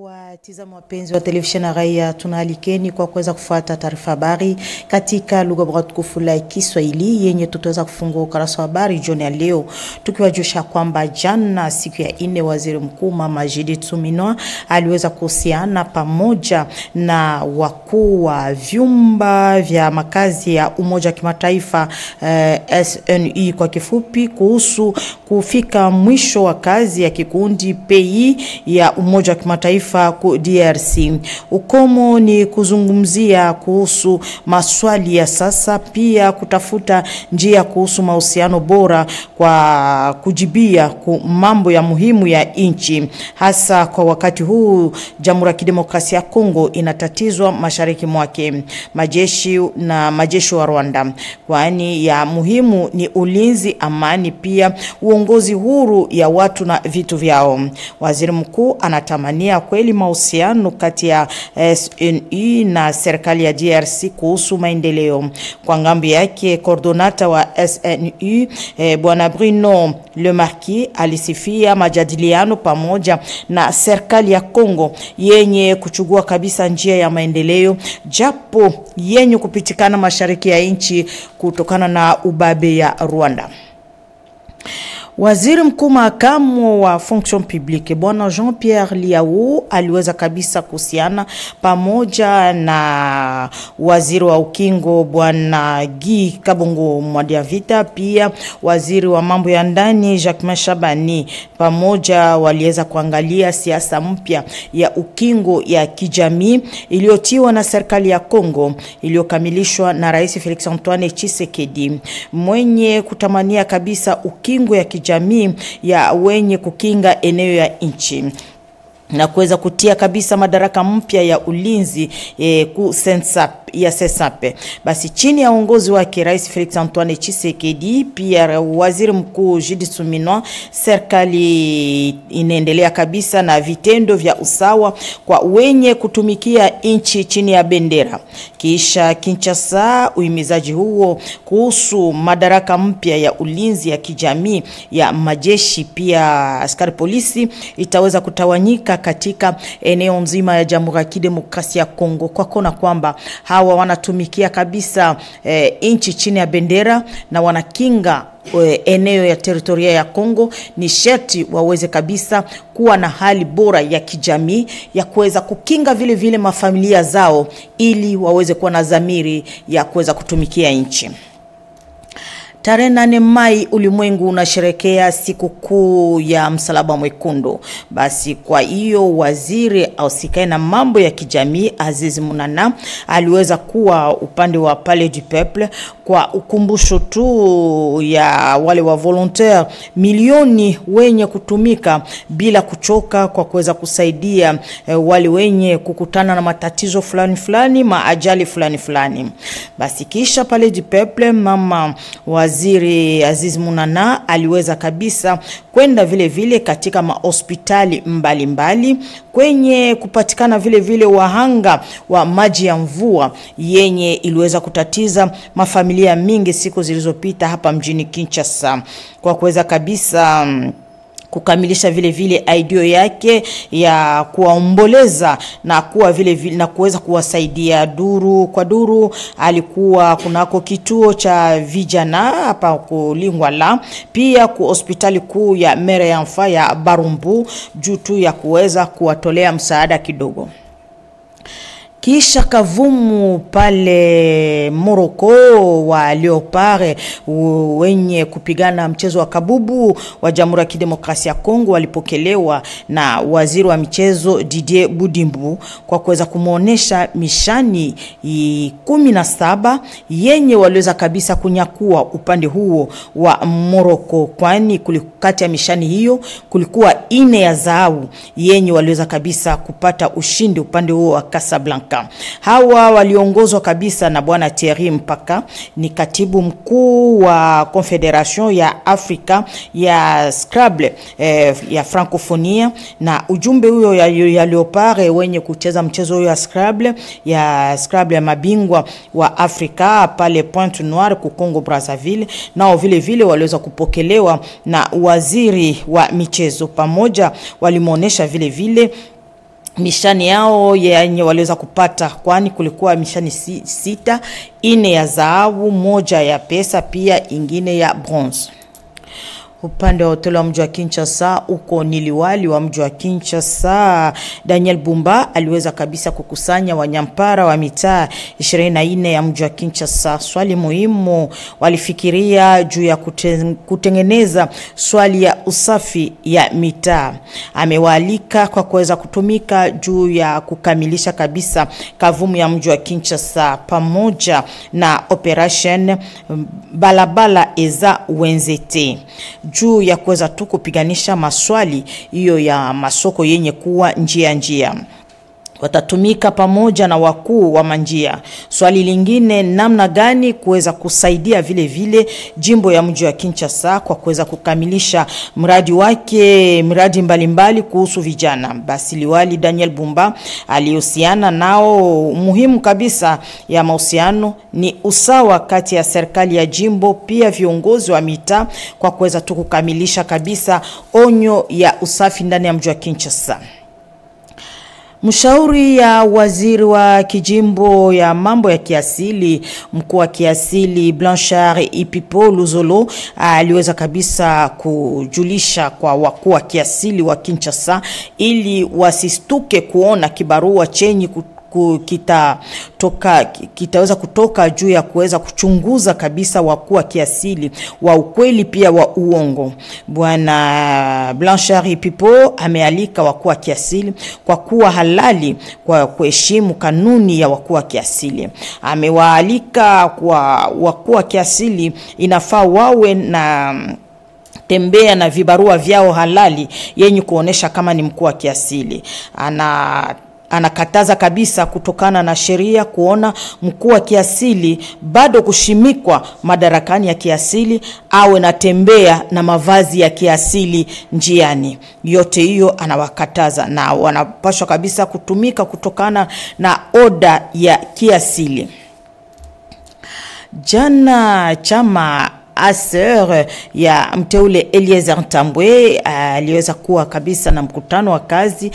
Watazamaji wapenzi wa televisheni ya Raia, tunaalikeni kwa kuweza kufuata taarifa habari katika lugha bora tukufu la Kiswahili yenye tutaweza kufungua ukurasa wa habari jioni ya leo, tukiwajulisha kwamba jana siku ya 4 Waziri Mkuu Mama Judith Suminwa aliweza kuhusiana pamoja na wakuu wa vyumba vya makazi ya Umoja wa Kimataifa SNU kwa kifupi, kuhusu kufika mwisho wa kazi ya kikundi PI ya Umoja wa Kimataifa DRC. Ukomo ni kuzungumzia kuhusu maswali ya sasa, pia kutafuta njia kuhusu mahusiano bora kwa kujibia mambo ya muhimu ya nchi, hasa kwa wakati huu Jamhuri ya Kidemokrasia ya Kongo inatatizwa mashariki mwake majeshi wa Rwanda. Kwani ya muhimu ni ulinzi, amani, pia uongozi huru ya watu na vitu vyao. Waziri Mkuu anatamania kweli mahusiano kati ya SNU na serikali ya DRC kuhusu maendeleo. Kwa ngambi yake, coordonata wa SNU Bwana Bruno Le Marquis alisifia majadiliano pamoja na serikali ya Kongo yenye kuchukua kabisa njia ya maendeleo, japo yenye kupitikana mashariki ya nchi kutokana na ubabe ya Rwanda. Waziri Mkuu makamu wa Fonction Publique Bwana Jean-Pierre Liao aliweza kabisa kuhusiana pamoja na waziri wa ukingo Bwana Guy Kabongo Mwadiavita, pia waziri wa mambo ya ndani Jacques Shabani. Pamoja waliweza kuangalia siasa mpya ya ukingo ya kijamii iliyotiwa na serikali ya Kongo, iliyokamilishwa na Rais Felix Antoine Tshisekedi, mwenye kutamania kabisa ukingo ya jamii ya wenye kukinga eneo ya nchi na kuweza kutia kabisa madaraka mpya ya ulinzi ku Sensape. Basi chini ya uongozi wake Rais Felix Antoine Tshisekedi, pia Waziri Mkuu Judith Suminwa, serikali inaendelea kabisa na vitendo vya usawa kwa wenye kutumikia nchi chini ya bendera. Kisha Kinshasa, uhimizaji huo kuhusu madaraka mpya ya ulinzi ya kijamii ya majeshi, pia askari polisi, itaweza kutawanyika katika eneo nzima ya Jamhuri ya Kidemokrasia ya Kongo, kwa kona kwamba hawa wanatumikia kabisa nchi chini ya bendera na wanakinga eneo ya teritoria ya Kongo. Ni sharti waweze kabisa kuwa na hali bora ya kijamii ya kuweza kukinga vile vile mafamilia zao, ili waweze kuwa na dhamiri ya kuweza kutumikia nchi. Tarehe 8 Mai ulimwengu unasherekea siku kuu ya Msalaba Mwekundu. Basi kwa hiyo waziri ausikae na mambo ya kijamii Aziz Munana aliweza kuwa upande wa Palais du Peuple kwa ukumbusho tu ya wale wa volontaire milioni wenye kutumika bila kuchoka kwa kuweza kusaidia wale wenye kukutana na matatizo fulani maajali fulani. Basi kisha Palais du Peuple, mama Waziri Aziz Munana aliweza kabisa kwenda vile vile katika mahospitali mbalimbali kwenye kupatikana vile vile wahanga wa maji ya mvua yenye iliweza kutatiza mafamilia mingi siku zilizopita hapa mjini Kinshasa, kwa kuweza kabisa kukamilisha vile vile idea yake ya kuwaomboleza na kuwa vile vile na kuweza kuwasaidia duru kwa duru. Alikuwa kunako kituo cha vijana hapa Kulingwala, pia ku hospitali kuu ya Mere Yanfa ya Barumbu, juu tu ya kuweza kuwatolea msaada kidogo. Kisha Kavumu pale Moroko, wa Leopard wenye kupigana mchezo wa kabubu wa Jamhuri ya Kidemokrasia ya Kongo walipokelewa na waziri wa michezo Didier Budimbu kwa kuweza kumuonesha mishani 17 yenye waliweza kabisa kunyakua upande huo wa Moroko, kwani kati ya mishani hiyo kulikuwa 4 ya dhahabu yenye waliweza kabisa kupata ushindi upande huo wa Casablanca. Hawa waliongozwa kabisa na Bwana Thierry Mpaka, ni katibu mkuu wa Confederation ya Afrika ya Scrabble ya Francophonie, na ujumbe huyo ya Leopard wenye kucheza mchezo huyo ya Scrabble ya mabingwa wa Afrika pale Pointe Noire ku Congo Brazzaville, nao vile vile waliweza kupokelewa na waziri wa michezo. Pamoja walimuonesha vile vile mishani yao yenye waliweza kupata, kwani kulikuwa mishani sita, 4 ya dhahabu, 1 ya pesa, pia ingine ya bronze. Upande wa hoteli wa mji wa Kinshasa, uko ni liwali wa mji wa Kinshasa Daniel Bumba aliweza kabisa kukusanya wanyampara wa mitaa 24 ya mji wa Kinshasa. Swali muhimu walifikiria juu ya kutengeneza swali ya usafi ya mitaa. Amewaalika kwa kuweza kutumika juu ya kukamilisha kabisa kavumu ya mji wa Kinshasa pamoja na operation balabala eza wenzete, juu ya kuweza tu kupiganisha maswali hiyo ya masoko yenye kuwa njia. Watatumika pamoja na wakuu wa manjia. Swali lingine, namna gani kuweza kusaidia vile jimbo ya mji wa Kinshasa kwa kuweza kukamilisha miradi mbalimbali kuhusu vijana. Basi liwali Daniel Bumba alihusiana nao. Muhimu kabisa ya mahusiano ni usawa kati ya serikali ya jimbo pia viongozi wa mitaa kwa kuweza tu kukamilisha kabisa onyo ya usafi ndani ya mji wa Kinshasa. Mshauri ya waziri wa kijimbo ya mambo ya kiasili, mkuu wa kiasili Blanchard Ipipo Luzolo aliweza kabisa kujulisha kwa wakuu wa kiasili wa Kinshasa ili wasistuke kuona kibarua chenye kitaweza kutoka juu ya kuweza kuchunguza kabisa wakuu wa kiasili wa ukweli pia wa uongo. Bwana Blanchard Pipo amealika wakuu wa kiasili kwa kuwa halali kwa kuheshimu kanuni ya wakuu wa kiasili. Amewaalika kwa wakuu wa kiasili inafaa wawe na tembea na vibarua vyao halali yenye kuonesha kama ni mkuu wa kiasili. Anakataza kabisa kutokana na sheria kuona mkuu wa kiasili bado kushimikwa madarakani ya kiasili awe natembea na mavazi ya kiasili njiani. Yote hiyo anawakataza na wanapaswa kabisa kutumika kutokana na oda ya kiasili. Jana chama ASER ya mteule Eliezer Tambwe aliweza kuwa kabisa na mkutano wa kazi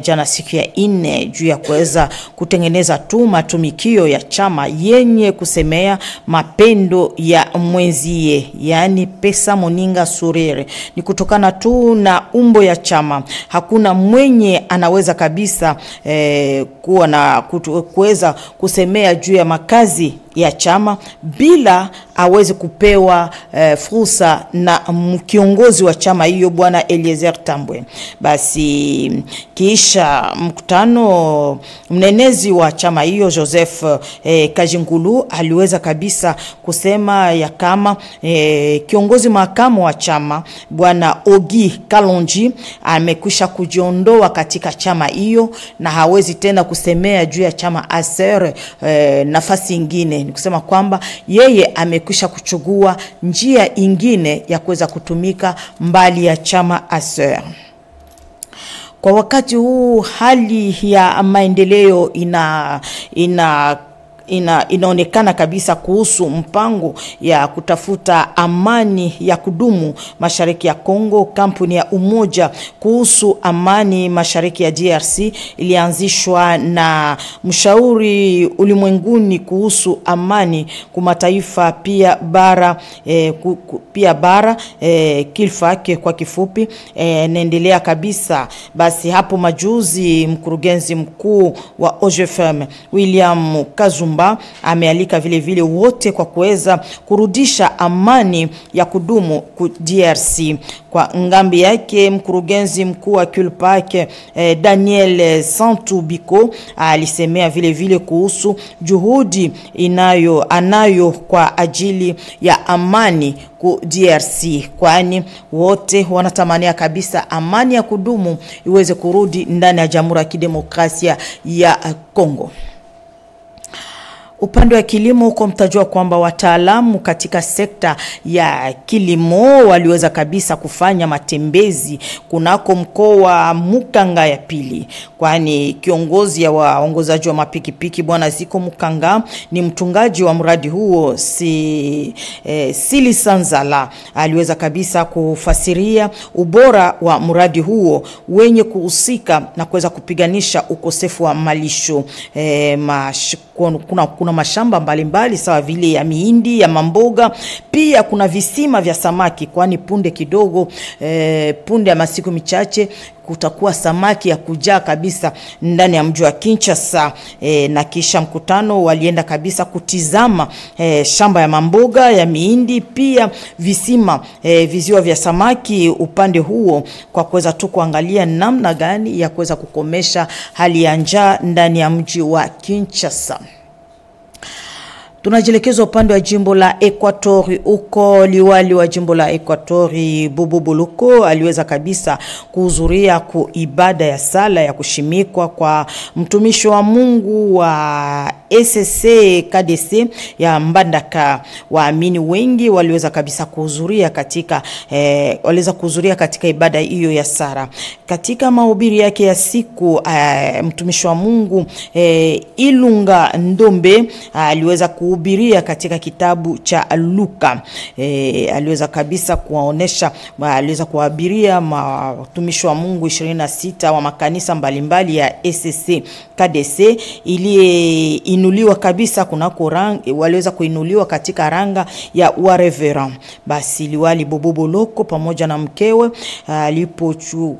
jana siku ya 4 juu ya kuweza kutengeneza tu matumikio ya chama yenye kusemea mapendo ya mwenzie, yani pesa moninga surere. Ni kutokana tu na umbo ya chama. Hakuna mwenye anaweza kabisa kuwa na kuweza kusemea juu ya makazi ya chama bila aweze kupewa fursa na kiongozi wa chama hiyo bwana Eliezer Tambwe. Basi kisha mkutano, mnenezi wa chama hiyo Joseph Kajingulu aliweza kabisa kusema ya kama kiongozi makamu wa chama bwana Ogi Kalonji amekwisha kujiondoa katika chama hiyo na hawezi tena kusemea juu ya chama ASER nafasi ingine. Ni kusema kwamba yeye amekwisha kuchugua njia ingine ya kuweza kutumika mbali ya chama ASER. Kwa wakati huu hali ya maendeleo inaonekana kabisa kuhusu mpango ya kutafuta amani ya kudumu mashariki ya Kongo. Kampuni ya umoja kuhusu amani mashariki ya DRC ilianzishwa na mshauri ulimwenguni kuhusu amani kumataifa pia bara Kilfake kwa kifupi, naendelea kabisa. Basi hapo majuzi mkurugenzi mkuu wa OGFM William Kazumba amealika vile wote kwa kuweza kurudisha amani ya kudumu ku DRC. Kwa ngambi yake mkurugenzi mkuu wa Kilpake Daniel Santubiko alisemea vile kuhusu juhudi anayo kwa ajili ya amani ku DRC, kwani wote wanatamania kabisa amani ya kudumu iweze kurudi ndani ya Jamhuri ya Kidemokrasia ya Kongo. Upande wa kilimo huko mtajua kwamba wataalamu katika sekta ya kilimo waliweza kabisa kufanya matembezi kunako mkoa wa Mukanga ya pili, kwani kiongozi ya waongozaji wa mapikipiki bwana Ziko Mukanga ni mtungaji wa mradi huo Sili Sanzala aliweza kabisa kufasiria ubora wa mradi huo wenye kuhusika na kuweza kupiganisha ukosefu wa malisho. Kuna mashamba mbalimbali sawa vile ya mihindi, ya mamboga, pia kuna visima vya samaki, kwani punde kidogo punde ya masiku michache kutakuwa samaki ya kujaa kabisa ndani ya mji wa Kinshasa. Na kisha mkutano walienda kabisa kutizama shamba ya mamboga, ya mihindi, pia visima viziwa vya samaki upande huo, kwa kuweza tu kuangalia namna gani ya kuweza kukomesha hali ya njaa ndani ya mji wa Kinshasa. Tunajielekeza upande wa jimbo la Equatori. Uko liwali wa jimbo la Equatori Bobo Buluko aliweza kabisa kuhudhuria ibada ya sala ya kushimikwa kwa mtumishi wa Mungu wa SSC KDC ya Mbandaka. Waamini wengi waliweza kabisa kuhudhuria katika ibada hiyo ya sala. Katika mahubiri yake ya siku, mtumishi wa Mungu Ilunga Ndombe aliweza kuhubiria katika kitabu cha Luka. Aliweza kabisa aliweza kuhubiria watumishi wa Mungu 26 wa makanisa mbalimbali ya SSC KDC ili inuliwa kabisa kunako waliweza kuinuliwa katika ranga ya wareverend. Basi liwali Bobo Buluko pamoja na mkewe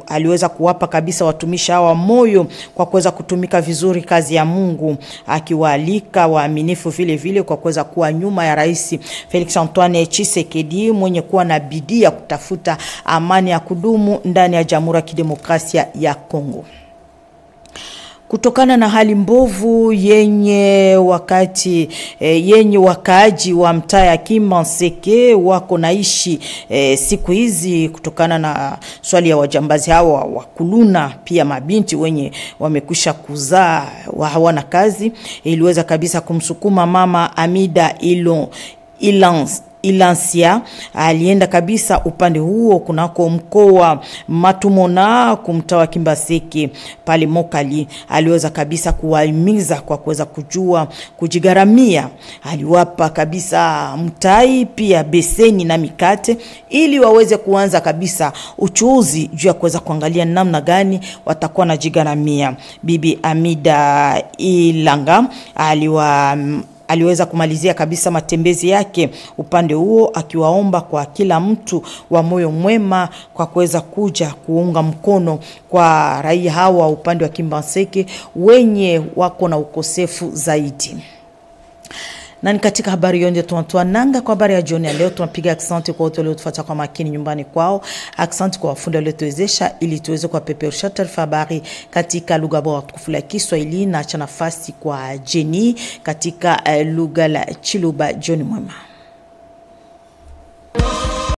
aliweza kuwapa kabisa watumishi hawa moyo kwa kuweza kutumika vizuri kazi ya Mungu, akiwaalika waaminifu vile vile kwa kuweza kuwa nyuma ya Rais Felix Antoine Tshisekedi mwenye kuwa na bidii ya kutafuta amani ya kudumu ndani ya Jamhuri ya Kidemokrasia ya Kongo. Kutokana na hali mbovu yenye wakaaji wa mtaa ya Kimbanseke wako naishi siku hizi, kutokana na swali ya wajambazi hawa wakuluna, pia mabinti wenye wamekwisha kuzaa hawana kazi, iliweza kabisa kumsukuma mama Amida Ilansia alienda kabisa upande huo kunako mkoa Matumona kumtawa Kimbaseke pale Mokali. Aliweza kabisa kuwahimiza kwa kuweza kujigaramia. Aliwapa kabisa mtai, pia beseni na mikate, ili waweze kuanza kabisa uchuuzi juu ya kuweza kuangalia namna gani watakuwa na jigaramia. Bibi Amida Ilanga aliweza kumalizia kabisa matembezi yake upande huo, akiwaomba kwa kila mtu wa moyo mwema kwa kuweza kuja kuunga mkono kwa raia hawa upande wa Kimbanseke wenye wako na ukosefu zaidi. Na ni katika habari yonde tunatoa nanga kwa habari ya jioni ya leo. Tunapiga asante kwa wote waliotufuata kwa makini nyumbani kwao. Asante kwa wafundi waliotuwezesha ili tuweze kwa peperusha taarifa habari katika lugha bora tukufu la Kiswahili, na acha nafasi kwa Jenny katika lugha la Chiluba. Jioni mwema.